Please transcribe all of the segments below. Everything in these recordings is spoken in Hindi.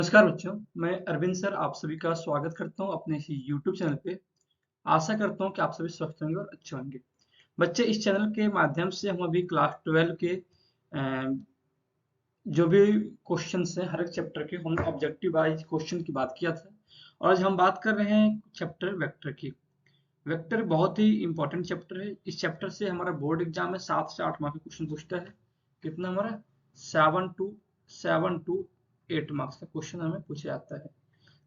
नमस्कार बच्चों, मैं अरविंद सर आप सभी का स्वागत करता हूं अपने इसी YouTube चैनल पे। आशा करता हूं कि आप सभी स्वस्थ होंगे और अच्छे होंगे। बच्चे, इस चैनल के माध्यम से हम अभी क्लास 12 के जो भी क्वेश्चंस हैं हर एक चैप्टर के, हम ऑब्जेक्टिव वाइज क्वेश्चन की बात किया था और आज हम बात कर रहे हैं चैप्टर वेक्टर की। वेक्टर बहुत ही इंपॉर्टेंट चैप्टर है। इस चैप्टर से हमारा बोर्ड एग्जाम में 7 से 8 मार्क्स का क्वेश्चन पूछता है। कितना हमारा 7 टू 8 मार्क्स का क्वेश्चन हमें पूछा जाता है,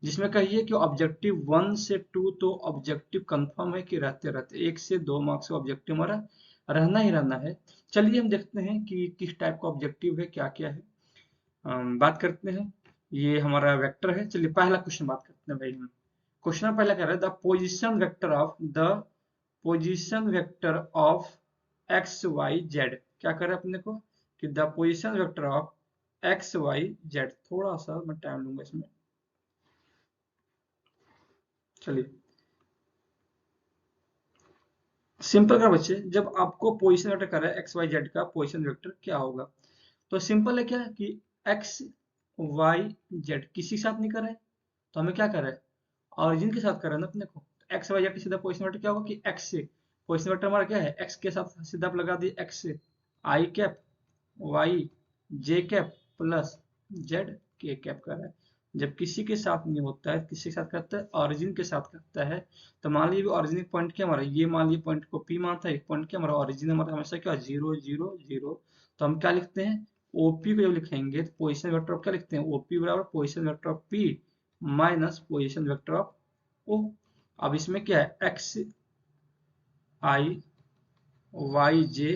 जिसमें कहिए कि ऑब्जेक्टिव 1 से 2 तो ऑब्जेक्टिव कंफर्म है कि रहते रहते 1 से 2 मार्क्स का ऑब्जेक्टिव हमारा रहना ही रहना है। चलिए हम देखते हैं कि किस टाइप का ऑब्जेक्टिव है, क्या क्या है। बात करते हैं। ये हमारा वेक्टर है। चलिए पहला क्वेश्चन बात करते हैं भाई। हम क्वेश्चन पहला कह रहे हैं the position vector of x y z. क्या कर रहे हैं अपने को कि the position vector of x y z. थोड़ा सा मैं टाइम लूंगा इसमें। चलिए सिंपल का बच्चे, जब आपको पोजीशन वेक्टर कर रहा है एक्स वाई जेड का पोजीशन वेक्टर क्या होगा, तो सिंपल है क्या कि एक्स वाई जेड किसी के साथ नहीं कर रहे हैं, तो हमें क्या कर रहा है ऑरिजिन के साथ कर रहे हैं ना अपने को। एक्स वाई जेड का सीधा पोजीशन वेक्टर क्या होगा कि एक्स से पोजीशन वेक्टर हमारा क्या है एक्स के साथ सीधा आप लगा दिए एक्स से आई कैप वाई जे कैप प्लस जेड के कैप कर रहा है। जब किसी के साथ नहीं होता है, किसी के साथ करता है ऑरिजिन के साथ करता है। तो मान लीजिए ऑरिजिन पॉइंट क्या हमारा, ये मान लीजिए पॉइंट को पी मानता है, एक पॉइंट क्या हमारा ऑरिजिन हमारा हमेशा क्या 0 0 0। तो हम क्या लिखते हैं ओपी को जब लिखेंगे तो पोजिशन वेक्टर ऑफ क्या लिखते हैं ओपी बराबर position vector of P minus position vector of O. अब इसमें क्या है x i y j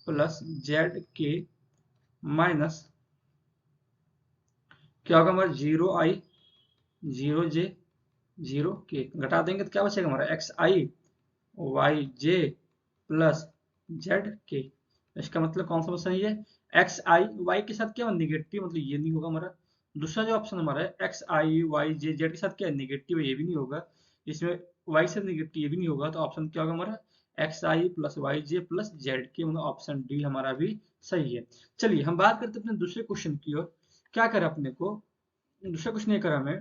plus z के माइनस क्या होगा हमारा 0 i 0 j 0 k। घटा देंगे तो क्या बचेगा हमारा x i y j plus z के। इसका मतलब कौन सा ऑप्शन सही है, एक्स आई वाई के साथ क्या निगेटिव, मतलब ये नहीं होगा हमारा। दूसरा जो ऑप्शन हमारा है x i y J Z के साथ क्या निगेटिव है, ये भी नहीं होगा। इसमें वाई से निगेटिव ये भी नहीं होगा, तो ऑप्शन क्या होगा हमारा एक्स आई plus Y j plus z के, मतलब ऑप्शन डी हमारा भी सही है। चलिए हम बात करते हैं अपने दूसरे क्वेश्चन की ओर। क्या करा अपने को, दूसरा कुछ नहीं करा हमें।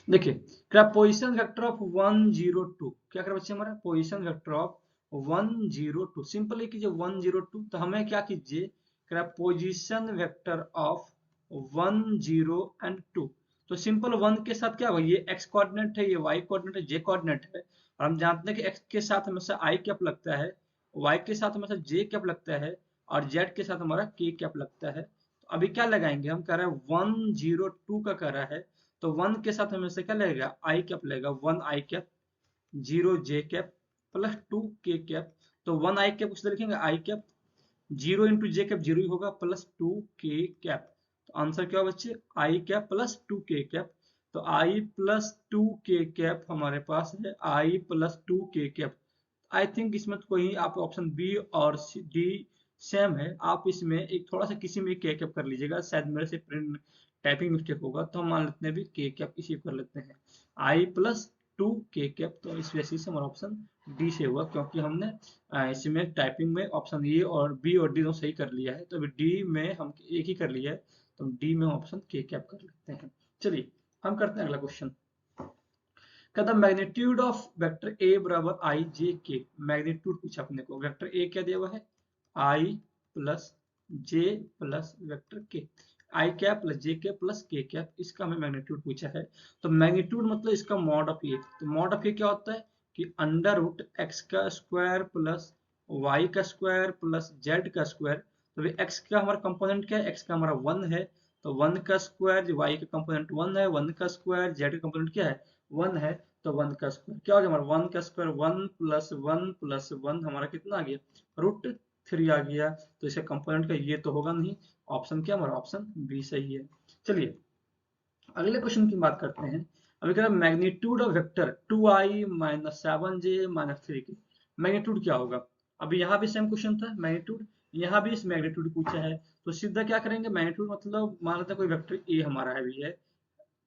देखिए क्या पोजीशन वेक्टर ऑफ 1 0 2, क्या करें बच्चे हमारा पोजीशन वेक्टर ऑफ 1 0 2। सिंपल है कि जो 1 0 2, तो हमें क्या कीजिए क्या पोजीशन वेक्टर ऑफ 1 0 and 2। तो सिंपल 1 के साथ क्या होगा, ये एक्स कोऑर्डिनेट है, ये वाई कोऑर्डिनेट है, जे कोऑर्डिनेट है। और हम जानते हैं कि एक्स के साथ हमेशा आई कैप लगता है, वाई के साथ हमेशा जे कैप लगता है और जेड के साथ हमारा के कैप लगता है। तो अभी क्या लगाएंगे, हम कह रहे हैं 1 0 2 का कह रहा है, तो 1 के साथ हमें से क्या लगेगा आई कैप लगेगा, 1 आई कैप 0 जे कैप प्लस 2 के कैप। तो 1 आई कैप उसे लिखेंगे आई कैप 0 इंटू जे कैप 0 ही होगा प्लस 2 के कैप। तो आंसर क्या होगा बच्चे आई कैप प्लस 2 के कैप। तो आई प्लस 2 के कैप हमारे पास है, आई प्लस 2 के कैप। आई थिंक इसमें तो कोई आप ऑप्शन बी और डी सेम है, आप इसमें एक थोड़ा सा किसी में के कैप कर लीजिएगा, शायद मेरे से प्रिंट टाइपिंग मिस्टेक होगा, तो हम मान लेते हैं भी के कैप इसी कर लेते हैं आई प्लस 2 के कैप। तो इस वजह से हमारा ऑप्शन डी से हुआ, क्योंकि हमने इसमें टाइपिंग में ऑप्शन ए और बी और डी दोनों सही कर लिया है, तो अभी डी में हम एक ही कर लिया है, तो हम डी में ऑप्शन के कैप कर लेते हैं। चलिए हम करते हैं अगला क्वेश्चन। कहता मैग्नीट्यूड ऑफ वेक्टर ए बराबर आई जे के। मैग्नीट्यूड पूछा अपने को, वेक्टर ए क्या दिया हुआ है आई प्लस जे प्लस वेक्टर के, आई कैप प्लस जे कैप प्लस के कैप, इसका हमें मैग्नीट्यूड पूछा है। तो मैग्नीट्यूड मतलब इसका मॉड ऑफ ए। तो मॉड ऑफ ए क्या होता है कि अंडर रूट एक्स का स्क्वायर प्लस वाई का स्क्वायर प्लस जेड का स्क्वायर। तो एक्स का हमारा कंपोनेंट क्या है, एक्स का हमारा 1 है, तो 1 का स्क्वायर, वाई का कंपोनेंट 1 है, 1 का स्क्वायर, जेड का कंपोनेंट क्या है 1 है, तो 1 का स्क्वायर क्या हो गया हमारा 1 का स्क्वायर 1 प्लस 1 प्लस 1 हमारा कितना आ गया √3 आ गया। तो इसका कंपोनेंट का ये तो होगा नहीं, ऑप्शन क्या हमारा ऑप्शन बी सही है। चलिए अगले क्वेश्चन की बात करते हैं। अभी कह रहा है magnitude of vector 2i minus 7j minus 3k। Magnitude क्या होगा, अभी यहाँ भी सेम क्वेश्चन था मैग्नीट्यूड, यहाँ भी इस मैग्नीट्यूड पूछा है। तो सीधा क्या करेंगे मैग्नीट्यूड मतलब मान लेते हैं कोई वेक्टर ए हमारा है भी है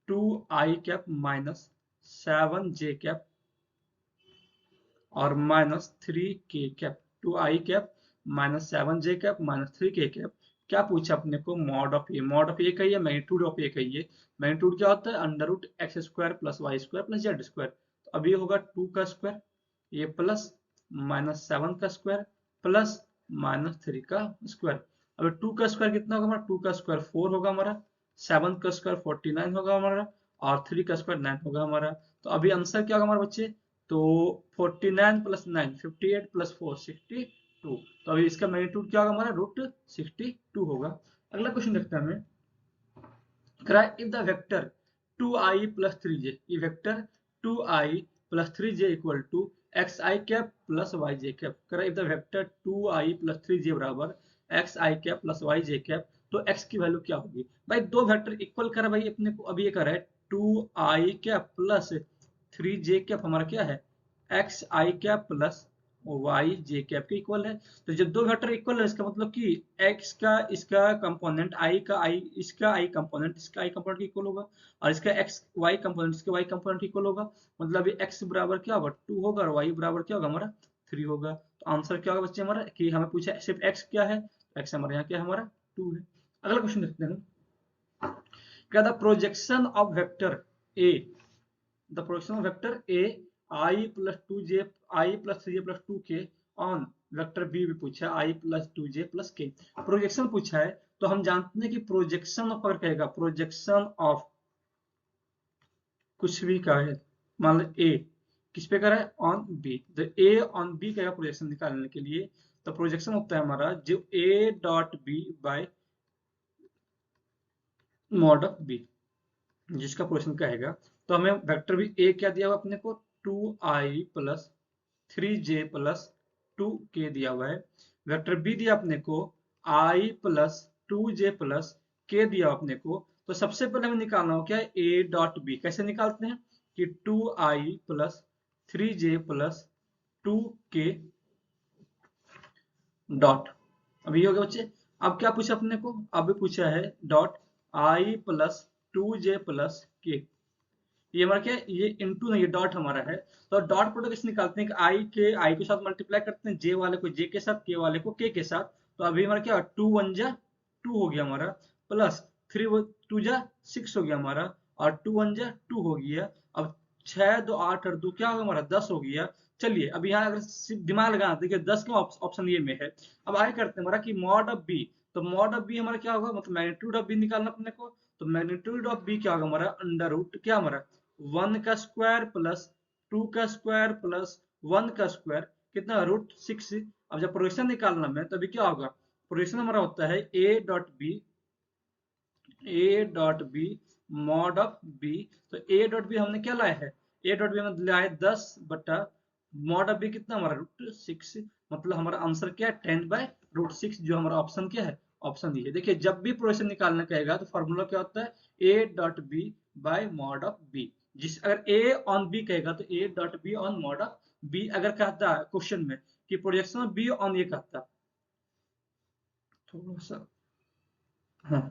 2i cap minus 7j cap और minus 3k cap, 2i cap minus 7j cap minus 3k cap क्या पूछा अपने को, मॉड ऑफ ए कहिए, मैग्नीट्यूड ऑफ ए कहिए। मैग्नीट्यूड क्या होता है, under root x square plus y square plus z square. तो अब ये होगा 2 का स्क्वायर, ये प्लस माइनस 7 का स्क्वायर प्लस माइनस 3 का स्क्वायर। अब 2 का स्क्वायर कितना होगा हमारा, 2 का स्क्वायर 4 होगा हमारा, 7 का स्क्वायर 49 होगा हमारा, और 3 का स्क्वायर 9 होगा हमारा। तो अभी आंसर क्या होगा हमारे बच्चे, तो 49 प्लस 9 58 प्लस 4 62। तो अभी इसका मैग्नीट्यूड क्या होगा हमारा, रूट 62 होगा। अगला क्वेश्चन देखते हैं हमें, if the vector 2i plus 3j, ये vector 2i plus 3j equal to xi cap plus yj cap. If the vector 2i plus 3j बराबर xi cap plus yj cap, तो x की वैल्यू क्या होगी। भाई दो वेक्टर इक्वल करा भाई अपने को, अभी ये करा है 2i cap plus 3j cap, हमारा क्या है xi कैप प्लस वाई जे कैप के इक्वल है। तो जब दो वेक्टर इक्वल है, इसका मतलब कि x का इसका कंपोनेंट i का i, इसका i कंपोनेंट इसका i कंपोनेंट के इक्वल होगा, और इसका x y कंपोनेंट इसके y कंपोनेंट इक्वल होगा। मतलब ये x बराबर क्या होगा 2 होगा, और y बराबर क्या होगा हमारा 3 होगा। तो आंसर क्या होगा बच्चे हमारा, कि हमें पूछा सिर्फ x क्या है, x हमारे यहाँ क्या है हमारा 2 है। अगला क्वेश्चन देखते हैं, क्या the projection of vector a, the projection of vector a i plus 2j i plus 3j plus 2k on vector b भी पूछा है i plus 2j plus k। Projection पूछा है, तो हम जानते हैं कि प्रोजेक्शन ऑफ अगर कहेगा प्रोजेक्शन ऑफ कुछ भी का है, मान लो a किस पे कर रहा है ऑन b, तो a ऑन b कहेगा प्रोजेक्शन निकालने के लिए। तो प्रोजेक्शन होता है हमारा जो a dot b bye mod of b, जिसका प्रोजेक्शन कहेगा। तो हमें वेक्टर भी a क्या दिया हुआ अपने को 2i plus 3j plus 2k दिया हुआ है। वेक्टर बी दिया अपने को i plus 2j plus k दिया अपने को। तो सबसे पहले हमें निकालना हो क्या है a डॉट b, कैसे निकालते हैं कि 2i plus 3j plus 2k dot. अब ये हो गया बच्चे। अब क्या पूछा अपने को, अब पूछा है dot i plus 2j plus k। ये हमारा क्या है, ये इंटू नहीं, ये डॉट हमारा है। तो डॉट प्रोडक्ट कैसे निकालते हैं कि आई के साथ मल्टीप्लाई करते हैं, जे वाले को जे के साथ, के वाले को के साथ। तो अभी हमारा क्या 2 1 जा 2 हो गया हमारा, प्लस 3 2 जा 6 हो गया हमारा, और 2 1 जा 2 हो गया। अब 6 2 8 और 2 क्या होगा हमारा 10 हो गया। चलिए अब यहाँ अगर सिर्फ दिमाग लगाना, देखिए 10 का ऑप्शन ये में है। अब आगे करते हैं हमारा कि मॉड ऑफ बी, तो मॉड ऑफ बी हमारा क्या होगा, मतलब मैग्नीट्यूड ऑफ बी निकालना अपने को। तो मैग्नीट्यूड ऑफ बी क्या होगा हमारा अंडर रूट क्या हमारा 1 का स्क्वायर प्लस 2 का स्क्वायर प्लस 1 का स्क्वायर कितना रूट 6। अब जब प्रोजेक्शन निकालना है तो अभी क्या होगा, प्रोजेक्शन हमारा होता है a dot b mod of b. तो a डॉट बी हमने क्या लाया है, a डॉट बी हमने लाया है 10 बटा मॉड ऑफ बी कितना हमारा रूट 6। मतलब हमारा आंसर क्या है 10 बाय रूट 6, जो हमारा ऑप्शन क्या है, ऑप्शन ये है। देखिए जब भी प्रोजेक्शन निकालना कहेगा तो फॉर्मूला क्या होता है a dot b by mod of b. जिस अगर a ऑन b कहेगा तो a dot b on mod of b। अगर कहता है क्वेश्चन में कि प्रोजेक्शन ऑफ b ऑन ये कहता, थोड़ा सा हाँ,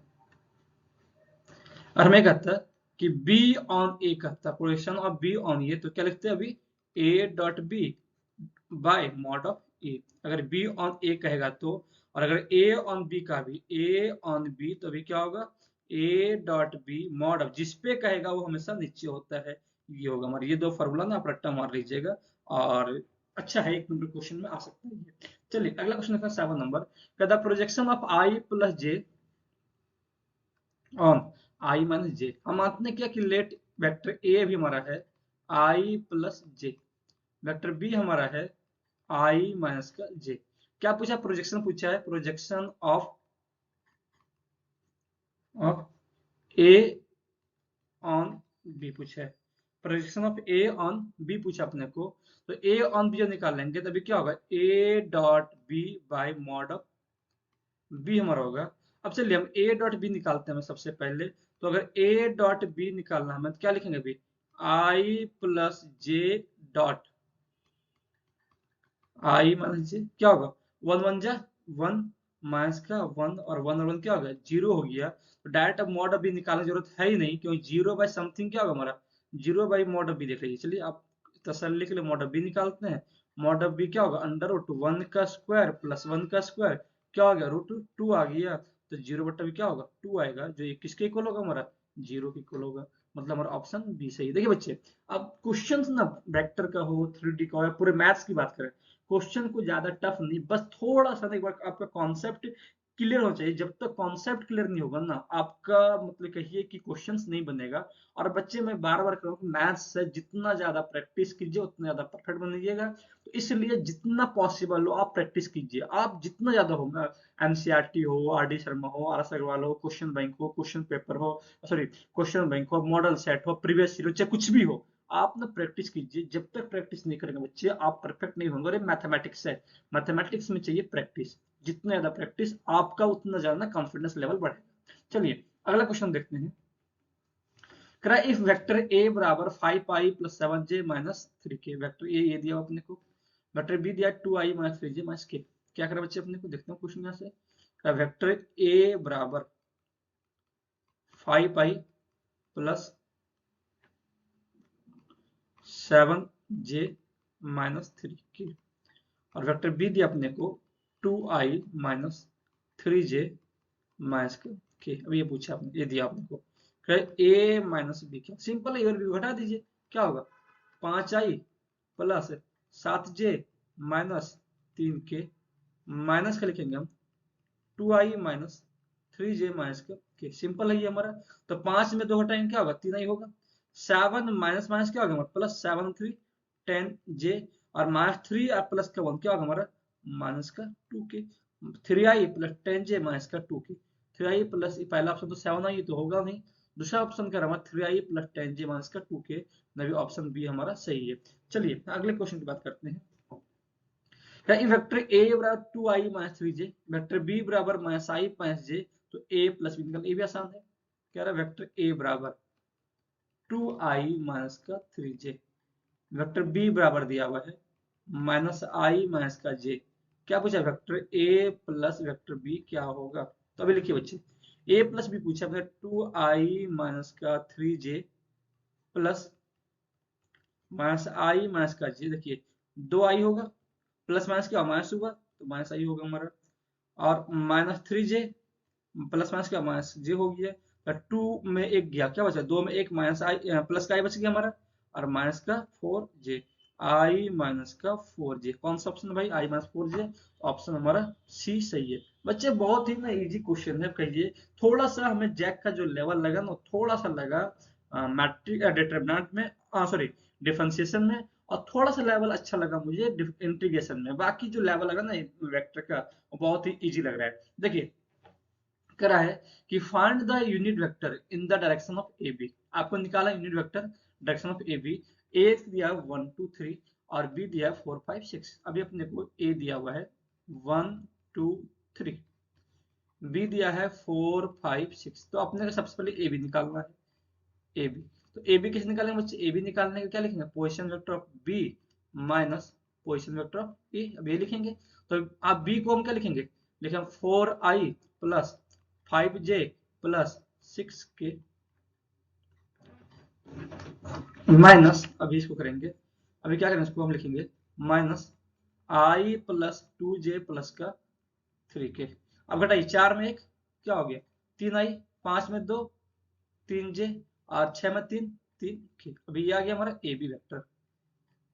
और हमें कहता कि b ऑन a कहता, प्रोजेक्शन ऑफ b ऑन ये, तो क्या लिखते हैं अभी a dot b bye mod of a। अगर b ऑन a कहेगा तो, और अगर a ऑन b का भी a ऑन b, तो भी क्या होगा a dot b mod of, जिस पे कहेगा वो हमेशा नीचे होता है। ये होगा हमारे, ये दो फॉर्मूला ना आप रट्टा मार लीजिएगा, और अच्छा है 1 नंबर क्वेश्चन में आ सकता है ये। चलिए अगला क्वेश्चन देखते हैं 7 नंबर का, the projection of i plus j on i minus j। हम मानते हैं क्या कि लेट वेक्टर a भी हमारा है i plus j, vector b हमारा है i माइनस का j। क्या पूछा, प्रोजेक्शन पूछा है, projection of a on b पूछा है, projection of a on b पूछा अपने को। तो a ऑन b जब निकालेंगे तभी क्या होगा a dot b bye mod of b हमारा होगा। अब चलिए हम a डॉट b निकालते हैं हमें सबसे पहले। तो अगर a डॉट b निकालना हमें तो क्या लिखेंगे अभी i plus j dot i minus J, क्या होगा 1 1 जा 1 माइनस का 1, और 1 और 1 क्या होगा 0 हो गया। तो डायरेक्ट अब मॉड ऑफ बी निकालने की जरूरत है ही नहीं, क्योंकि 0 बाय समथिंग क्या होगा हमारा 0 बाय मॉड ऑफ बी। देख लीजिए, चलिए आप तसल्ली के लिए मॉड ऑफ बी निकालते हैं। मॉड ऑफ बी क्या होगा अंडर रूट 1 का स्क्वायर प्लस 1 का स्क्वायर क्या हो गया रूट 2 आ गया। तो 0 बट्टा भी क्या होगा 2 आएगा, जो ये किसके इक्वल होगा हमारा 0 के इक्वल होगा। मतलब हमारा ऑप्शन बी सही है। देखिए बच्चे, अब क्वेश्चन ना वेक्टर का हो, 3D का हो, या पूरे मैथ्स की बात करें, क्वेश्चन को ज्यादा टफ नहीं, बस थोड़ा सा एक बार आपका कॉन्सेप्ट क्लियर होना चाहिए। जब तक कॉन्सेप्ट क्लियर नहीं होगा ना, आपका मतलब कहिए कि क्वेश्चंस नहीं बनेगा। और बच्चे मैं बार बार कहूँ, मैथ्स से जितना ज्यादा प्रैक्टिस कीजिए उतना ज्यादा परफेक्ट बनिएगा। तो इसलिए जितना पॉसिबल हो आप प्रैक्टिस कीजिए, आप जितना ज्यादा हो, एनसीईआरटी हो, आर डी शर्मा हो, आर एस अग्रवाल हो, क्वेश्चन बैंक हो, क्वेश्चन पेपर हो, सॉरी क्वेश्चन बैंक हो, मॉडल सेट हो, प्रीवियस ईयर हो, चाहे कुछ भी हो, आप ना प्रैक्टिस कीजिए। जब तक प्रैक्टिस नहीं करेंगे बच्चे, आप परफेक्ट नहीं होंगे। और ये मैथमेटिक्स है, मैथमेटिक्स में चाहिए प्रैक्टिस। जितना ज्यादा प्रैक्टिस आपका, उतना ज्यादा कॉन्फिडेंस लेवल बढ़ेगा। चलिए अगला क्वेश्चन देखते हैं। कह रहा है इफ वेक्टर ए बराबर 5i + 7j - 3k, vector A ये दिया अपने को, वेक्टर बी दिया 2i - 3j - k। क्या करा बच्चे अपने को, देखते हैं क्वेश्चन यहाँ से। वेक्टर ए बराबर 5i + 7j - 3k, और वेक्टर बी दिया अपने को 2i - 3j - k। अब ये पूछा आपने, ये दिया आपने को, a - b, क्या सिंपल है, बी घटा दीजिए, क्या होगा 5i + 7j - 3k, माइनस का लिखेंगे हम 2i - 3j - k। सिंपल है ये हमारा। तो 5 में 2 घटाएंगे क्या होगा 3i होगा। 7 माइनस माइनस क्या होगा हमारा +7 3 10j, और -3 और प्लस का 1 क्या होगा हमारा माइनस का 2k। 3i + 10j - 2k, 3i plus पहला ऑप्शन तो 7i तो होगा नहीं, दूसरा ऑप्शन क्या हमारा 3i + 10j - 2k, नवी ऑप्शन बी हमारा सही है। चलिए अगले क्वेश्चन की बात करते हैं। वेक्टर ए बराबर 2i - 3j, वेक्टर बी बराबर -i - j, तो a + b निकल, ये भी आसान है। कह रहा है वेक्टर ए बराबर 2i - 3j, वेक्टर बी बराबर दिया हुआ है -i - j। क्या पूछा vector a plus vector b क्या होगा। तो अभी लिखिए बच्चे, a प्लस बी पूछा हमने 2i - 3j plus -i - j। देखिए 2i होगा, प्लस माइनस क्या माइनस हुआ तो -i होगा हमारा, और -3j प्लस माइनस क्या -j हो गया। 2 में एक गया, क्या बचा 2 में एक -i प्लस का i बच गया हमारा, और माइनस का 4j, i - 4j। कौन सा ऑप्शन है भाई i - 4j, ऑप्शन हमारा सी सही है। बच्चे बहुत ही ना इजी क्वेश्चन है, कहिए थोड़ा सा हमें जैक का जो लेवल लगा ना थोड़ा सा लगा मैट्रिक डिटरमिनेंट में, सॉरी डिफरेंशिएशन में, और थोड़ा सा लेवल अच्छा लगा मुझे इंटीग्रेशन में। बाकी जो लेवल लगा ना वेक्टर का वो बहुत ही इजी लग रहा है। देखिए करा है कि find the unit vector in the direction of A B. आपको निकाला unit vector direction of A B. A दिया 1 2 3 और बी दिया 4 5 6। अभी अपने को ए दिया हुआ है 1 2 3, बी दिया है 4 5 6। तो अपने को सबसे पहले ए बी निकालना है। ए बी, तो ए बी कैसे निकालेंगे बच्चे, ए बी निकालने का क्या लिखेंगे position vector of B minus position vector of A. अब ये लिखेंगे, तो आप बी को हम क्या लिखेंगे, लिखेंगे 4i + 5j + 6k माइनस, अभी इसको करेंगे, अभी क्या करेंगे इसको हम लिखेंगे -i + 2j + का 3k। अब घटाइए 4 में 1 क्या हो गया 3i, 5 में 2 3j, और 6 में 3 3k। अभी ये आ गया हमारा ए बी वेक्टर।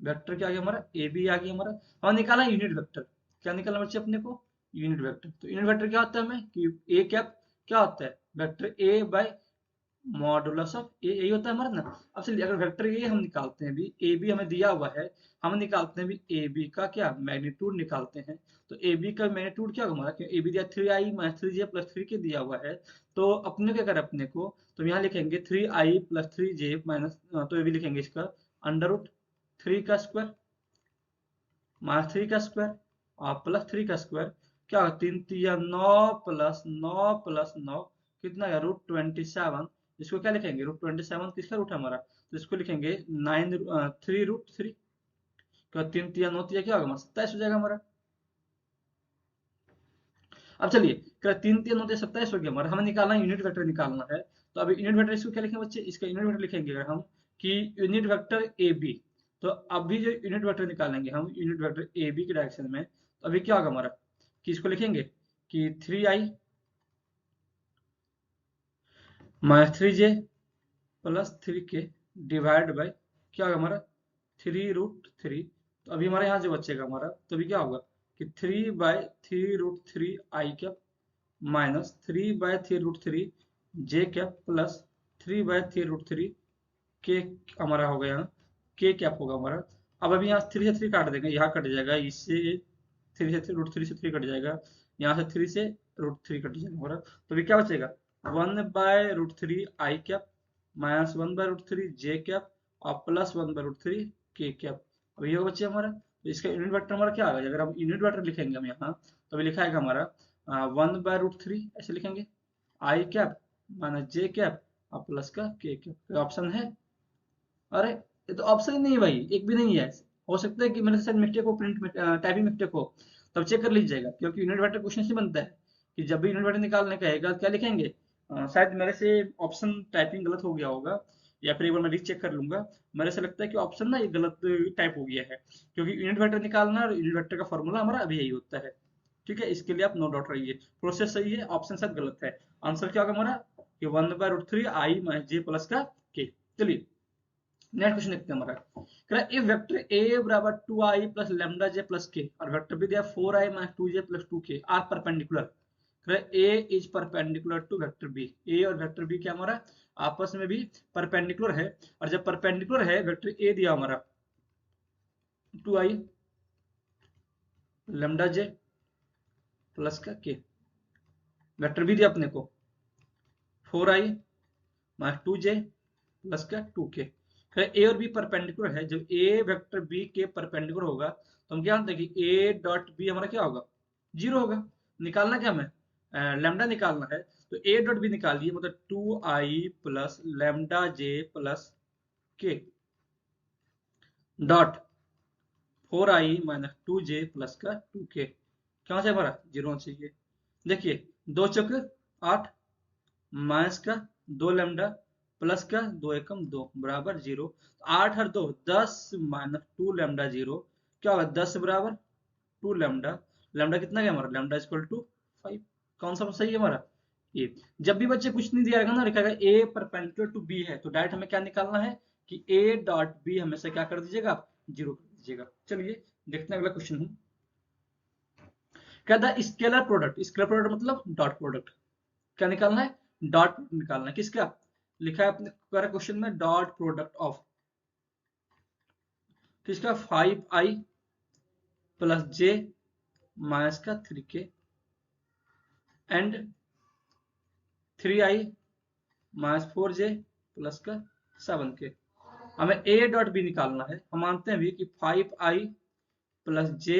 वेक्टर क्या आ गया हमारा ए बी आ गया हमारा। और निकाला यूनिट वेक्टर, क्या निकालना बच्चे अपने को यूनिट वेक्टर। तो यूनिट वेक्टर क्या होता है हमें कि ए कैप क्या होता है vector A by modulus of A, यही होता है हमारा ना। अब चलिए अगर वेक्टर ए हम निकालते हैं, भी ए बी हमें दिया हुआ है, हम निकालते हैं भी ए बी का क्या मैग्नीट्यूड निकालते हैं। तो ए बी का मैग्नीट्यूड क्या होगा हमारा, ए बी दिया 3i - 3j + 3k दिया हुआ है। तो अपने क्या करें अपने को, तो यहाँ लिखेंगे 3i + 3j माइनस, तो ये भी लिखेंगे इसका √3 का स्क्वायर -3 का स्क्वायर और +3 का स्क्वायर, क्या होगा 3 3 9 + 9 + 9 कितना है √27। इसको क्या लिखेंगे √27 किसका रूट है हमारा, तो इसको लिखेंगे 3√3। क्या 3 3 9 3 क्या होगा हमारा 27 हो जाएगा हमारा। अब चलिए क्या 3 3 9 27 हो गया हमारा, हमें निकालना यूनिट वेक्टर निकालना है। तो अभी यूनिट वेक्टर इसको क्या लिखेंगे बच्चे, इसका यूनिट वेक्टर लिखेंगे अगर हम कि यूनिट वेक्टर ए बी। तो अभी जो यूनिट वेक्टर निकालेंगे हम यूनिट वेक्टर ए बी के डायरेक्शन में, तो अभी क्या होगा हमारा कि इसको लिखेंगे कि 3i minus 3j plus 3k divide by क्या होगा हमारा 3√3। तो अभी हमारे यहाँ जो बचेगा हमारा, तो अभी क्या होगा कि 3/3√3 आई कैप माइनस 3/3√3 जे कैप प्लस 3/3√3 के हमारा हो गया के कैप होगा हमारा। अब अभी यहाँ 3 से 3 काट देंगे, यहाँ कट जाएगा, इससे 3 से 3 √3 से 3 कट जाएगा, यहाँ से 3 से √3 कट जाएगा हमारा। तो अभी क्या बचेगा 1/√3 आई कैप माइनस 1/√3 जे कैप और प्लस 1/√3 के कैप। अब ये बचे हमारा, तो इसका यूनिट वेक्टर हमारा क्या आ गया, अगर हम यूनिट वेक्टर लिखेंगे हम यहाँ, तो अभी लिखा है हमारा 1/√3 ऐसे लिखेंगे आई कैप माइनस जे कैप और प्लस का के कैप। ऑप्शन है? अरे ये तो ऑप्शन ही नहीं है भाई, एक भी नहीं है। हो सकता है कि मेरे साथ मिस्टेक हो, प्रिंट में टाइपिंग मिस्टेक हो, तब चेक कर लीजिएगा, क्योंकि यूनिट वेक्टर क्वेश्चन से बनता है कि जब भी यूनिट वेक्टर निकालने का आएगा क्या लिखेंगे। शायद मेरे से ऑप्शन टाइपिंग गलत हो गया होगा, या फिर एक बार मैं रीचेक कर लूंगा। मेरे से लगता है कि ऑप्शन ना ये गलत टाइप हो गया है, क्योंकि यूनिट वेक्टर निकालना और यूनिट वेक्टर का फॉर्मूला हमारा अभी यही होता है। ठीक है, इसके लिए आप नो डाउट रहिए, प्रोसेस सही है, ऑप्शन शायद गलत है। आंसर क्या होगा हमारा कि 1/√3 आई माइनस जे प्लस का के। चलिए नेक्स्ट क्वेश्चन देखते हैं हमारा। कह रहा है इफ वेक्टर ए बराबर 2i प्लस लैम्डा जे प्लस के और वेक्टर बी दिया 4i minus 2j plus 2k are perpendicular. कह रहा है A is perpendicular to vector B. A और वेक्टर बी क्या हमारा आपस में भी परपेंडिकुलर है, और जब परपेंडिकुलर है वेक्टर ए दिया हमारा 2i लैम्डा जे प्लस का के, वेक्टर बी दिया अपने को 4i माइनस 2j प्लस का 2k। ए और बी परपेंडिकुलर है, जब ए वेक्टर बी के परपेंडिकुलर होगा तो हम क्या जानते हैं कि ए डॉट बी हमारा क्या होगा 0 होगा। निकालना क्या हमें लैम्डा निकालना है, तो ए डॉट बी निकालिए, मतलब 2i प्लस लैम्डा जे प्लस के dot 4i minus 2j plus का 2k। क्या चाहिए हमारा 0 चाहिए। देखिए 2 चौक 8 माइनस का 2 लैम्डा प्लस का 2 एकम 2 बराबर 0। 8 और 2 10 माइनस 2 लैम्डा 0 क्या होगा 10 बराबर 2 लैम्डा। लैम्डा कितना है हमारा, लैम्डा इक्वल टू 5। कौन सा सही है हमारा ए। जब भी बच्चे कुछ नहीं दिया रहेगा ना, लिखा ए परपेंडिकुलर टू बी है, तो डायरेक्ट हमें क्या निकालना है कि ए डॉट बी हमेशा क्या कर दीजिएगा आप 0 कर दीजिएगा। चलिए देखते हैं अगला क्वेश्चन है। क्या था स्केलर प्रोडक्ट, स्केलर प्रोडक्ट मतलब डॉट प्रोडक्ट। क्या निकालना है डॉट निकालना है किसका, लिखा है अपने क्वेश्चन में डॉट प्रोडक्ट ऑफ किसका 5i प्लस जे माइनस का 3k and 3i minus 4j plus का 7k। हमें a डॉट बी निकालना है। हम मानते हैं भी कि 5i प्लस जे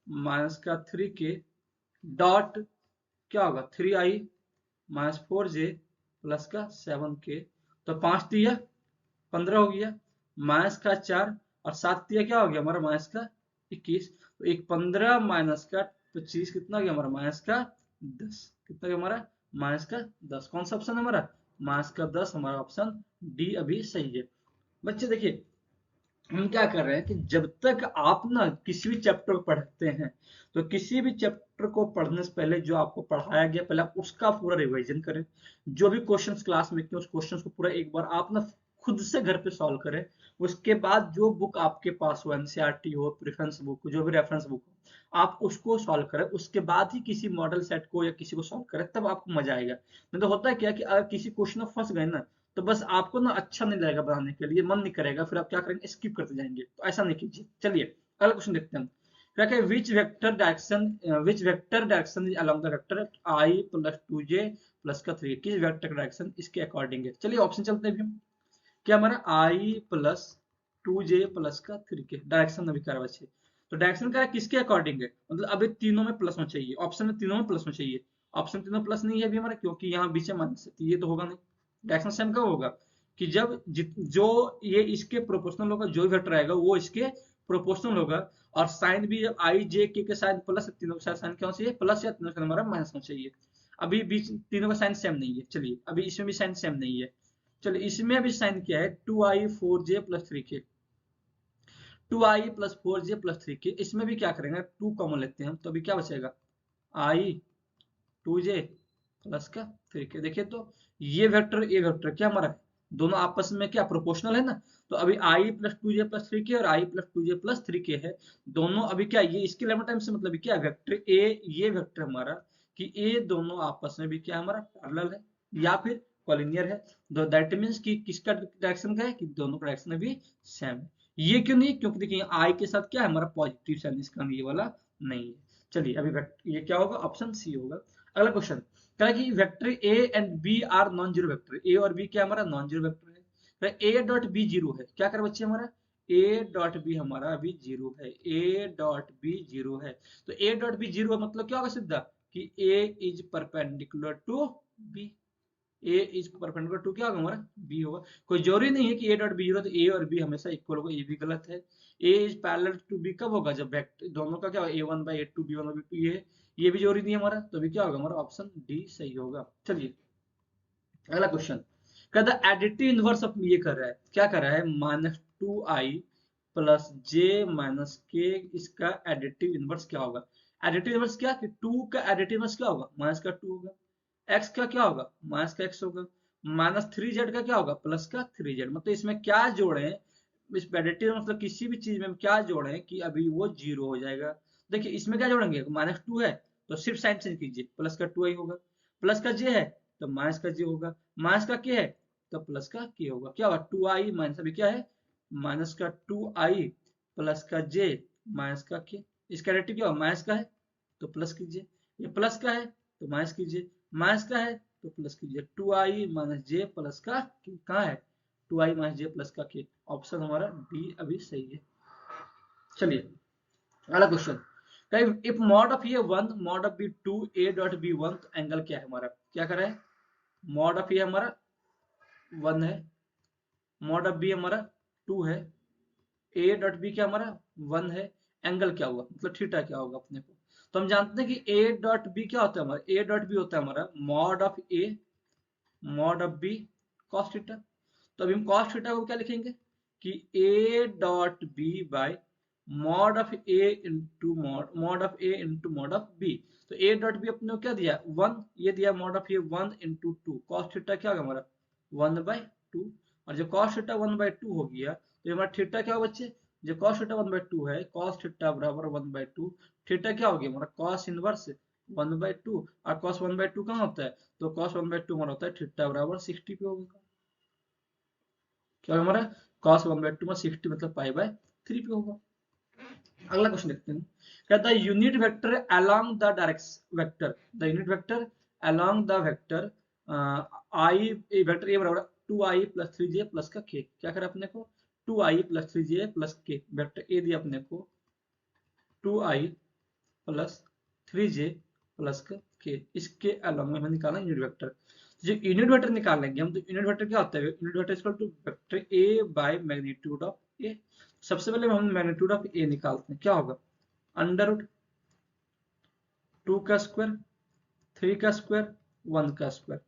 माइनस का 3k डॉट क्या होगा 3i माइनस 4j प्लस का 7k। तो 5 दिया 15 हो गया, माइनस का 4 और 7 दिया क्या हो गया हमारा माइनस का 21। तो एक 15 माइनस का 25 कितना हो गया हमारा माइनस का 10। कितना गया हमारा माइनस का 10। कौन सा ऑप्शन है हमारा माइनस का 10, हमारा ऑप्शन डी अभी सही है। बच्चे देखिए हम क्या कर रहे हैं कि जब तक आप ना किसी भी चैप्टर को पढ़ते हैं, तो किसी भी चैप्टर को पढ़ने से पहले जो आपको पढ़ाया गया पहले आप उसका पूरा रिवीजन करें। जो भी क्वेश्चंस क्लास में किए उस क्वेश्चंस को पूरा एक बार आप ना खुद से घर पे सॉल्व करें। उसके बाद जो बुक आपके पास हो एनसीईआरटी हो प्रेफरेंस बुक जो भी रेफरेंस बुक हो आप उसको सॉल्व करें, उसके बाद ही किसी मॉडल सेट को या किसी को सॉल्व करें, तब आपको मजा आएगा। नहीं तो होता है क्या कि अगर किसी क्वेश्चन में फंस गए ना, तो बस आपको ना अच्छा नहीं लगेगा बनाने के लिए, मन नहीं करेगा, फिर आप क्या करेंगे स्किप करते जाएंगे। तो ऐसा नहीं कीजिए। चलिए अगला क्वेश्चन देखते हैं। क्या क्या which vector direction along the vector I plus 2j plus का 3 किस वेक्टर का डायरेक्शन इसके अकॉर्डिंग है। चलिए ऑप्शन चलते हैं भी। क्या हमारा आई प्लस 2j प्लस का 3k डायरेक्शन अभी कर बच्चे। तो डायरेक्शन का किसके अकॉर्डिंग है, मतलब अभी तीनों में प्लस में चाहिए, ऑप्शन में तीनों में प्लस में चाहिए। ऑप्शन तीनों प्लस नहीं है अभी हमारा, क्योंकि यहाँ बीच में माइनस है, ये तो होगा नहीं। डायरेक्शन सेम कब होगा कि जब जो ये इसके प्रोपोर्शनल होगा, जो वेक्टर आएगा वो इसके प्रोपोर्शनल होगा। और साइन भी जब आई जे के साइन प्लस, तीनों का साइन क्या चाहिए प्लस, या तीनों का हमारा माइनस में चाहिए। अभी बीच तीनों का साइन सेम नहीं है। चलिए अभी इसमें भी साइन सेम नहीं है। चलिए इसमें अभी साइन क्या है 2i 4j plus 3k, 2i plus 4j plus 3k। इसमें भी क्या करेंगे 2 कॉमन लेते हैं हम, तो अभी क्या बचेगा i 2j प्लस का 3k। देखिए तो ये वेक्टर क्या हमारा है, दोनों आपस में क्या प्रोपोर्शनल है ना। तो अभी आई प्लस टू जे प्लस थ्री के और आई प्लस टू जे प्लस थ्री के है, दोनों अभी क्या ये इसके लेमा टाइम से मतलब क्या वेक्टर ए, ये वेक्टर हमारा कि ए दोनों आपस में भी क्या हमारा पैरेलल है या फिर कॉलिनियर है। तो दैट मीन्स कि किसका डायरेक्शन का है कि दोनों का डायरेक्शन भी सेम है। ये क्यों नहीं, क्योंकि देखिए आई के साथ क्या है हमारा पॉजिटिव साइन, इसका ये वाला नहीं है। चलिए अभी ये क्या होगा, ऑप्शन सी होगा। अगला क्वेश्चन क्या है कि vector A and B are non zero vector, A और बी क्या हमारा नॉन जीरो वेक्टर है। ए डॉट बी जीरो है, क्या कर बच्चे हमारा ए डॉट बी हमारा अभी जीरो है, ए डॉट बी जीरो है। तो ए डॉट बी जीरो मतलब क्या होगा सीधा कि A is perpendicular to B, A is perpendicular to क्या होगा हमारा बी होगा। कोई जरूरी नहीं है कि ए डॉट बी जीरो, तो ए और बी हमेशा इक्वल होगा, ये भी गलत है। A is parallel to B कब होगा, जब वेक्टर दोनों का क्या होगा A one by A two B one by two, ये भी जरूरी नहीं है हमारा, तो भी क्या होगा हमारा ऑप्शन डी सही होगा। चलिए अगला क्वेश्चन कहता है एडिटिव इनवर्स ऑफ ये कर रहा है, क्या कर रहा है माइनस टू आई प्लस जे माइनस के, इसका एडिटिव इनवर्स क्या होगा। एडिटिव इनवर्स क्या कि टू का एडिटिव इनवर्स क्या होगा माइनस का टू होगा, एक्स का क्या होगा माइनस का एक्स होगा, माइनस थ्री जेड का क्या होगा प्लस का थ्री जेड। मतलब इसमें क्या जोड़े, इस एडिटिव मतलब किसी भी चीज में क्या जोड़े कि अभी वो जीरो हो जाएगा। देखिए इसमें क्या जोड़ेंगे, माइनस टू है तो सिर्फ साइन चेंज कीजिए, प्लस का टू आई होगा, प्लस का जे है तो माइनस का जे होगा, माइनस का के है तो प्लस का के होगा। क्या होगा टू आई माइनस अभी क्या है माइनस का टू आई प्लस का जे माइनस का के, इसका एडिटिव क्या होगा माइनस का है तो प्लस कीजिए, ये प्लस का है तो माइनस कीजिए, माइनस का है तो प्लस कीजिए, two i minus j plus का के कहाँ है two i minus j plus का के, ऑप्शन हमारा डी अभी सही है। चलिए अगला क्वेश्चन इफ मॉड ऑफ ये one mod of b two a dot b one, तो एंगल क्या है हमारा, क्या कर रहा है मॉड ऑफ ये हमारा वन है, मॉड ऑफ बी हमारा टू है, ए डॉट बी क्या हमारा वन है, एंगल क्या हुआ मतलब थीटा क्या होगा अपने को। तो हम जानते हैं कि ए डॉट बी क्या होता है हमारा, ए डॉट बी होता है हमारा mod of a mod of b cos theta. तो अभी हम कॉस थीटा को क्या लिखेंगे कि a dot b by mod of a into mod of a into mod of b. तो ए डॉट बी अपने को क्या दिया वन, ये दिया mod of A one into two, cos theta क्या होगा हमारा वन बाय टू। और जब cos theta one by two हो गया तो हमारा थीटा क्या होगा बच्चे, जो cos theta one by two है कॉस थीटा बराबर वन बाय टू, थीटा क्या हो गया हमारा cos inverse one by two, और कॉस वन बाय टू कहाँ होता है तो कॉस वन बाय टू हमारा होता है थीटा बराबर 60 पे होगा, क्या हमारा cos वन बाय टू में 60 मतलब पाई बाय थ्री पे होगा। अगला क्वेश्चन देखते हैं कहता है unit vector along the direction vector, the unit vector along the vector I vector A बराबर टू आई प्लस थ्री जे प्लस का के, क्या करें अपने को two I plus three J plus K, vector A दिया अपने को टू आई प्लस थ्री जे प्लस का के, इसके अलोंग में हमें निकालना यूनिट वेक्टर। जो यूनिट वेक्टर निकालेंगे हम तो यूनिट वेक्टर क्या होता है unit vector equal to vector A by magnitude of A. सबसे पहले हम मैग्नीट्यूड ऑफ ए निकालते हैं, क्या होगा अंडर रूट टू का स्क्वायर थ्री का स्क्वायर वन का स्क्वायर,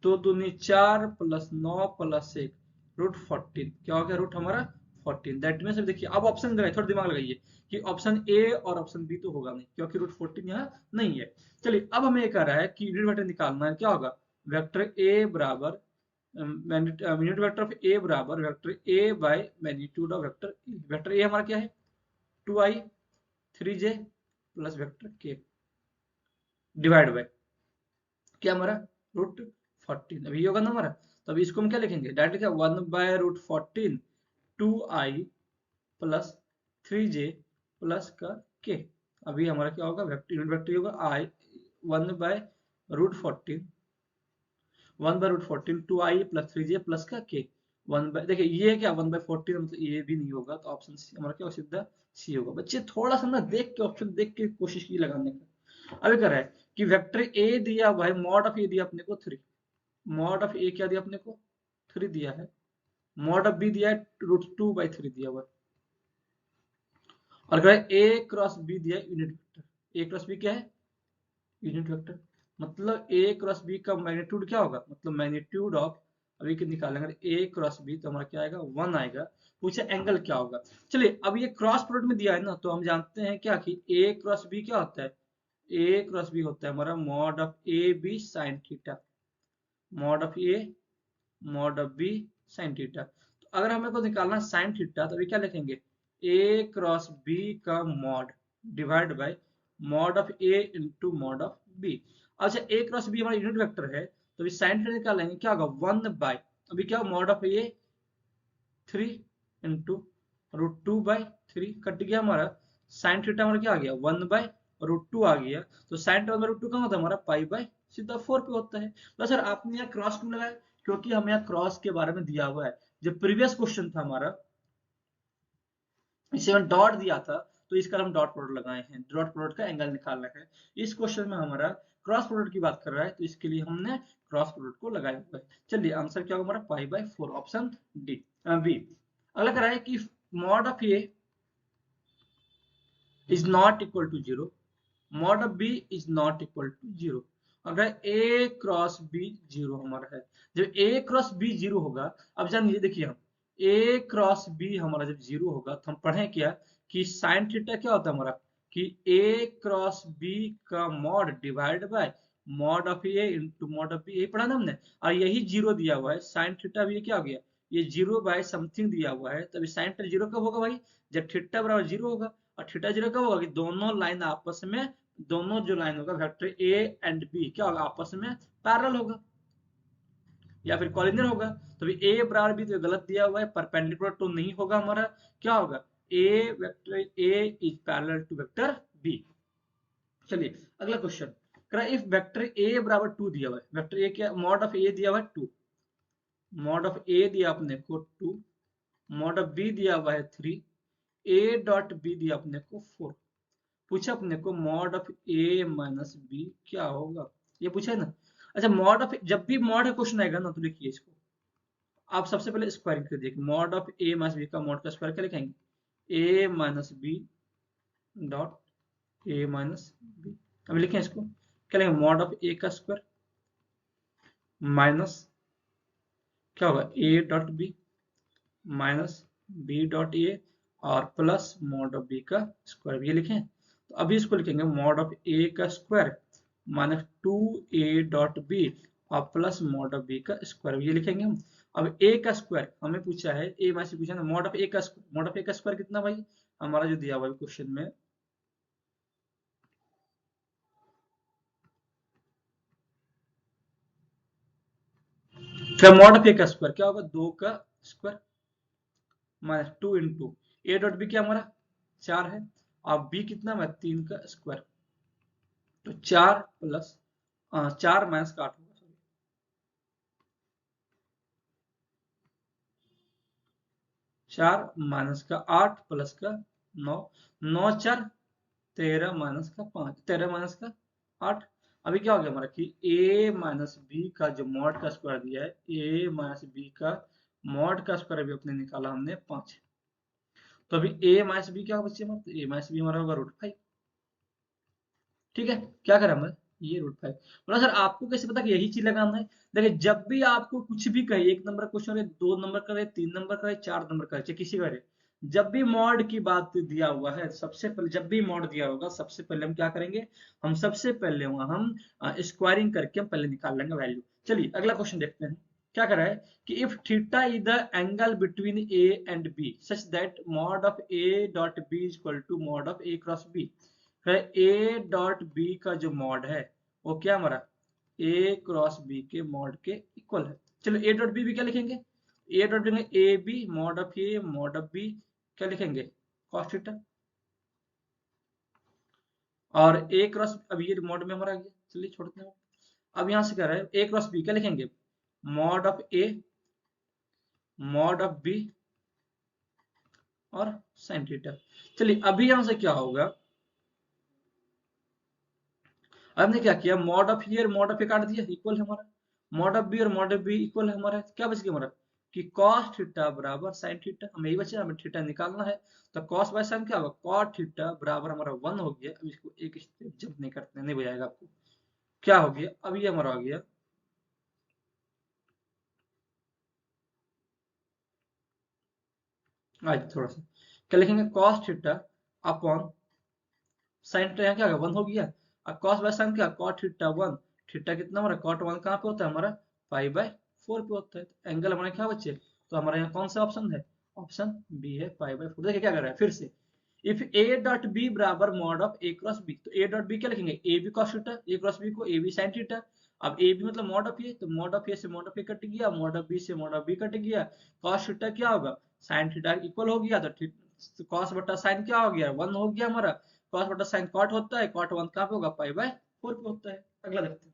दो दूनी चार प्लस नौ प्लस एक रूट 14, क्या हो गया रूट हमारा 14। दैट मीन्स देखिए अब ऑप्शन लगाइए, थोड़ा दिमाग लगाइए कि ऑप्शन ए और ऑप्शन बी तो होगा नहीं क्योंकि रूट 14 यहाँ नहीं है। चलिए अब हमें ये कह रहा है कि यूनिट वेक्टर निकालना है, क्या होगा वेक्टर ए बराबर यूनिट वेक्टर ऑफ ए बराबर vector A by magnitude of vector a. Vector a हमारा क्या है two i three J plus vector k divide by क्या हमारा रूट 14, अभी होगा ना हमारा। तो अभी इसको हम क्या लिखेंगे डायरेक्ट क्या one by root 14 two I plus three J plus का के। अभी हमारा क्या होगा वेक्टर यूनिट वेक्टर होगा i one by root 14 one by root 14 two I plus three J plus का के वन बाय, देखिए ये क्या वन बाय 14 मतलब ये भी नहीं होगा, तो ऑप्शन सी हमारा क्या सीधा सी होगा। बच्चे थोड़ा सा ना देख के ऑप्शन देख के कोशिश की लगाने का। अभी कर रहा है कि वेक्टर ए दिया हुआ है मॉड ऑफ ए दिया अपने को थ्री, मॉड ऑफ ए क्या दिया अपने को थ्री दिया है, मॉड ऑफ बी दिया है रूट टू बाई थ्री दिया हुआ है, और कह रहा है ए क्रॉस बी दिया है यूनिट वेक्टर, ए क्रॉस बी क्या है यूनिट वेक्टर, मतलब ए क्रॉस बी का मैग्नीट्यूड क्या होगा मतलब मैग्नीट्यूड ऑफ अभी के निकालेंगे ए क्रॉस बी तो हमारा क्या आएगा वन आएगा। पूछे एंगल क्या होगा, चलिए अब ये क्रॉस प्रोडक्ट में दिया है ना तो हम जानते हैं क्या कि ए क्रॉस बी क्या होता है, ए क्रॉस बी होता है हमारा mod of A b sine theta, mod of a mod of b sine theta. तो अगर हमें को निकालना साइन थीटा तो अभी क्या लिखेंगे, ए क्रॉस बी का mod divide by mod of a into mod of b. अच्छा ए क्रॉस बी हमारा यूनिट वेक्टर है, तो अभी साइन थीटा निकालेंगे, क्या होगा 1 बाय, अभी क्या mod of A 3 into √2/3 cut गया हमारा, साइन थीटा हमारा क्या आ गया 1/√2 आ गया। तो साइन थीटा √2 कहाँ होता है हमारा पाई सीधा 4 पे होता है। तो सर आपने यहाँ क्रॉस क्यों लगाया, क्योंकि हमें यहाँ क्रॉस के बारे में दिया हुआ है। जब प्रीवियस क्वेश्चन था हमारा, इसे हम डॉट दिया था, तो इसका हम डॉट प्रोडक्ट लगाए हैं, डॉट प्रोडक्ट का एंगल निकालना है। इस क्वेश्चन में हमारा क्रॉस प्रोडक्ट की बात कर रहा है, तो इसके लिए हमने क्रॉस प्रोडक्ट को लगाया हुआ है। चलिए आंसर क्या होगा हमारा पाई/4, ऑप्शन डी बी। अगला कह रहा है कि mod of a is not equal to 0, mod of b is not equal to 0। अगर ए क्रॉस बी 0 हमारा है, जब ए क्रॉस बी 0 होगा, अब जानिए देखिए हम ए क्रॉस बी हमारा जब 0 होगा तो हम पढ़े क्या कि साइन थीटा क्या होता है हमारा, कि ए क्रॉस बी का mod divide by mod of a into mod of b, यही पढ़ा ना हमने। और यही 0 दिया हुआ है, साइन थीटा भी क्या हो गया, ये 0/समथिंग दिया हुआ है, तभी साइन थीटा 0 कब होगा भाई, जब थीटा बराबर 0 होगा। और थीटा 0 कब होगा कि दोनों लाइन आपस में, दोनों जो लाइन होगा वेक्टर ए एंड बी क्या होगा आपस में पैरेलल होगा या फिर कॉलिनियर होगा। तो ए बराबर बी तो गलत दिया हुआ है, परपेंडिकुलर तो नहीं होगा हमारा, क्या होगा A vector A is parallel to vector B. चलिए अगला क्वेश्चन, इफ वेक्टर ए बराबर 2 दिया हुआ है, वेक्टर ए क्या मॉड ऑफ ए दिया हुआ है 2, मॉड ऑफ ए दिया अपने को 2, मॉड ऑफ बी दिया हुआ है 3, ए डॉट बी दिया अपने को 4, पूछा अपने को mod of A minus b क्या होगा, ये पूछा है ना। अच्छा मॉड ऑफ, जब भी मॉड का क्वेश्चन आएगा ना तो देखिए इसको आप सबसे पहले स्क्वायरिंग कर देखिए, mod of A minus B का मॉड का स्क्वायर क्या लिखेंगे, A minus B dot A minus B. अब लिखें इसको क्या लिखेंगे, मॉड ऑफ ए का स्क्वायर माइनस क्या होगा a dot b minus B dot a और प्लस मॉड ऑफ बी का स्क्वायर, ये लिखें। तो अभी इसको लिखेंगे मॉड ऑफ ए का square minus 2a dot b और प्लस मॉड ऑफ बी का स्क्वायर, ये लिखेंगे हम। अब a का स्क्वायर हमें पूछा है, a में से पूछा ना मॉड ऑफ ए का स्क्वायर, मॉड ऑफ ए का स्क्वायर कितना भाई, हमारा जो दिया हुआ है क्वेश्चन में, क्या मॉड ऑफ ए का स्क्वायर क्या होगा 2 का square minus 2 into a dot b क्या हमारा 4 है, और बी कितना है 3 का स्क्वायर, तो 4 प्लस 4 माइनस का 8 होगा, सॉरी 4 माइनस का 8 प्लस का 9, 9 4 13 माइनस का 5, 13 माइनस का 8। अभी क्या हो गया हमारा कि a माइनस बी का जो मॉड का स्क्वायर दिया है, a माइनस बी का मॉड का स्क्वायर अभी अपने निकाला हमने 5, तो अभी a माइनस बी क्या बच्चे हमारा, तो a माइनस बी हमारा होगा √5। ठीक है क्या करें हमें, ये √5। बोला सर आपको कैसे पता कि यही चीज लगाना है, देखिए जब भी आपको कुछ भी कहे, 1 नंबर क्वेश्चन है, 2 नंबर का रहे, 3 नंबर का रहे, 4 नंबर का रहे, किसी का रहे, जब भी मॉड की बात दिया हुआ है, सबसे पहले जब भी मॉड दिया होगा सबसे पहले हम क्या करेंगे, हम सबसे पहले वहां हम स्क्वायरिंग करके हम पहले निकाल लेंगे वैल्यू। चलिए अगला क्वेश्चन देखते हैं क्या कर रहा है कि if theta is the angle between a and b such that mod of a dot b is equal to mod of a cross b, a dot b का जो मॉड है वो क्या हमारा ए क्रॉस बी के मॉड के इक्वल है। चलो ए डॉट बी भी क्या लिखेंगे, a dot b a b mod of a mod of b क्या लिखेंगे कॉस थीटा, और ए क्रॉस अब ये मॉड में हमारा आ गया, चलिए छोड़ते हैं। अब यहां से क्या रहा है ए क्रॉस बी क्या लिखेंगे, mod of a mod of b और साइन थीटा। चलिए अभी यहां से क्या होगा, हमने क्या किया मॉड ऑफ ई और मॉड ऑफ ए काट दिया, इक्वल है हमारा, मॉड ऑफ बी और मॉड ऑफ बी इक्वल है हमारा, क्या बच गया हमारा कि cos थीटा बराबर sin थीटा, हमें यही बचा, हमें थीटा निकालना है। तो cos बाय sin क्या होगा cot थीटा बराबर हमारा 1 हो गया। अब इसको एक स्टेप जंप नहीं करते, नहीं बजाएगा आपको, क्या हो गया अब ये हमारा आ गया आज थोड़ा सा क्या लिखेंगे cos theta upon sin theta, यहाँ क्या होगा 1 हो गया, और cos बाय sin क्या cot थीटा 1, थीटा कितना हमारा cot 1 कहाँ पे होता है हमारा π/4 पे होता है। तो एंगल हमारा क्या बच्चे, तो हमारे यहाँ कौन सा ऑप्शन है, ऑप्शन बी है π/4। देखिए क्या कर रहा है फिर से, इफ ए डॉट बी बराबर mod of a cross b, तो ए डॉट बी क्या लिखेंगे, a b cos theta, a cross b को ए बी साइन थीटा। अब ए बी मतलब मॉड ऑफ ए, तो मॉड ऑफ ए से मॉड ऑफ ए कट गया, मॉड ऑफ बी से मॉड ऑफ बी कट गया, कॉस थीटा क्या होगा, साइन थीटा इक्वल हो गया, तो कॉस बटा साइन क्या हो गया, 1 हो गया हमारा, कॉस बटा साइन कॉट होता है, कॉट 1 कहाँ पे होगा, π/4 पे होता है। अगला देखते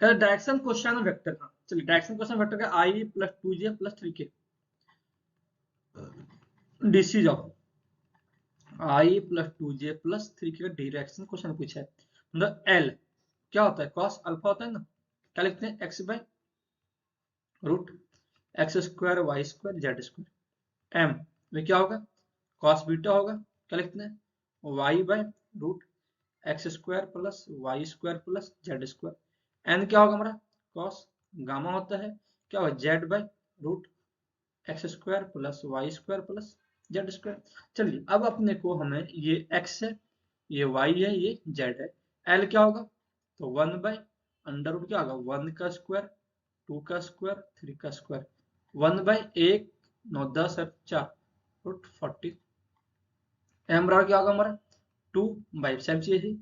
हैं, डायरेक्शन क्वेश्चन वेक्टर का। चलिए डायरेक्शन क्वेश्चन वेक्टर का i plus 2j plus 3k disease of i plus 2j plus 3k का डायरेक्शन क्वेश्चन पूछा है। मतलब l क्या होता है, cos अल्फा होता है ना, क्या लिखते हैं, x by root x square y square z square. m में क्या होगा, cos बीटा होगा, क्या लिखते हैं, y by root x square plus y square plus z square. n क्या होगा हमारा, cos गामा होता है, क्या होगा, z by root x square plus y square plus z square. चलिए अब अपने को हमें ये x है, ये y है, ये z है, l क्या होगा, तो 1 बाय अंडर रूट क्या होगा, 1 का स्क्वायर 2 का स्क्वायर 3 का स्क्वायर, 1 बाय 1 9 10 और 4 रूट 40। m बराबर क्या होगा हमारा 2 बाई सेम चीज है,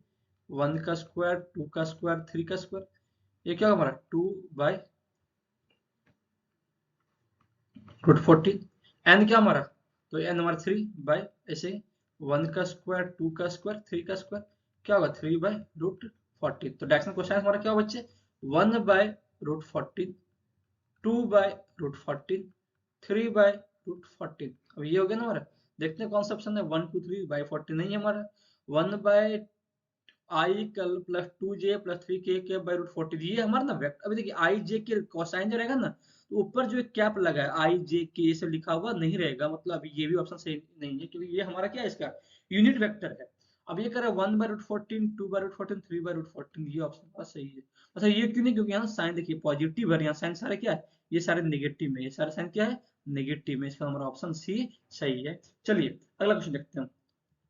1 का स्क्वायर 2 का स्क्वायर 3 का स्क्वायर, ये क्या होगा हमारा 2 बाय रूट 40। एन क्या हमारा, तो एन हमारा 3 बाय ऐसे 1 का स्क्वायर 2 का स्क्वायर 3 का स्क्वायर, क्या होगा 3 बाय रूट 40। तो डायरेक्शन क्वेश्चन हमारा क्या होगा बच्चे, 1 by root 40, 2 by root 40, 3 by root 40। अब ये हो गया ना हमारा, देखते हैं कौन सा ऑप्शन है, 1 2 3 बाय 40 नहीं है हमारा, 1 बाय आई कल plus 2j plus 3k bye root 40, ये हमारा ना वेक्टर। अभी देखिए आई जे के कोसाइन जो रहेगा ना, तो ऊपर जो एक कैप लगा है आई जे के से लिखा हुआ नहीं रहेगा, मतलब अभी ये भी ऑप्शन सही नहीं है, क्योंकि ये हमारा क्या है, इसका यूनिट वेक्टर है। अब ये कह रहा है 1 by root 14, 2 by root 14, 3 by root 14, ये ऑप्शन का सही है। अच्छा ये क्यों नहीं, क्योंकि यहाँ साइन देखिए पॉजिटिव है, यहाँ साइन सारे क्या है, ये सारे नेगेटिव में, ये सारे साइन क्या है, नेगेटिव में, इसका हमारा ऑप्शन सी सही है। चलिए अगला क्वेश्चन देखते हैं।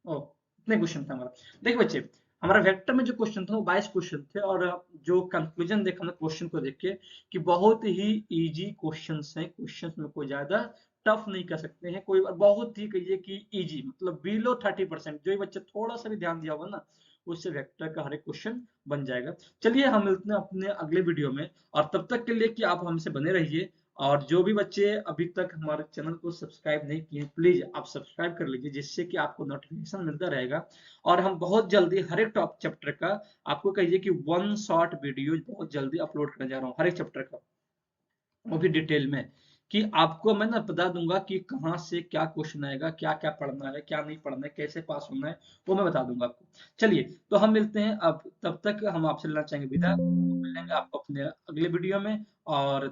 ओ इतने क्वेश्चन था हमारा। देखिए बच्चे, हमारा वेक्टर में जो क्वेश्चन था वो 22 क्वेश्चन थे, और जो कंक्लूजन देखा हमने क्वेश्चन को देख के कि बहुत ही इजी क्वेश्चंस हैं, क्वेश्चंस में कोई ज्यादा टफ नहीं कर सकते हैं, कोई बहुत ही कहिए कि इजी, मतलब बिलो 30%, जो ये बच्चा थोड़ा सा भी ध्यान दिया होगा ना, उससे वेक्टर का हर एक क्वेश्चन बन जाएगा। चलिए हम मिलते हैं अपने अगले वीडियो में, और तब तक के लिए कि आप हमसे बने रहिए, और जो भी बच्चे अभी तक हमारे चैनल को सब्सक्राइब नहीं किए, प्लीज आप सब्सक्राइब कर लीजिए, जिससे कि आपको नोटिफिकेशन मिलता रहेगा। और हम बहुत जल्दी हर एक टॉप चैप्टर का, आपको कहिए कि 1 शॉर्ट वीडियो बहुत जल्दी अपलोड करने जा रहा हूँ हर एक चैप्टर का, वो भी डिटेल में, कि आपको मैं ना बता दूंगा कि कहाँ से क्या क्वेश्चन आएगा, क्या क्या पढ़ना है, क्या नहीं पढ़ना है, कैसे पास होना है, वो मैं बता दूंगा आपको। चलिए तो हम मिलते हैं, अब तब तक हम आपसे लेना चाहेंगे विदा, मिलेंगे आपको अपने अगले वीडियो में, और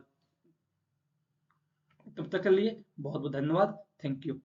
तब तक के लिए बहुत बहुत धन्यवाद, थैंक यू।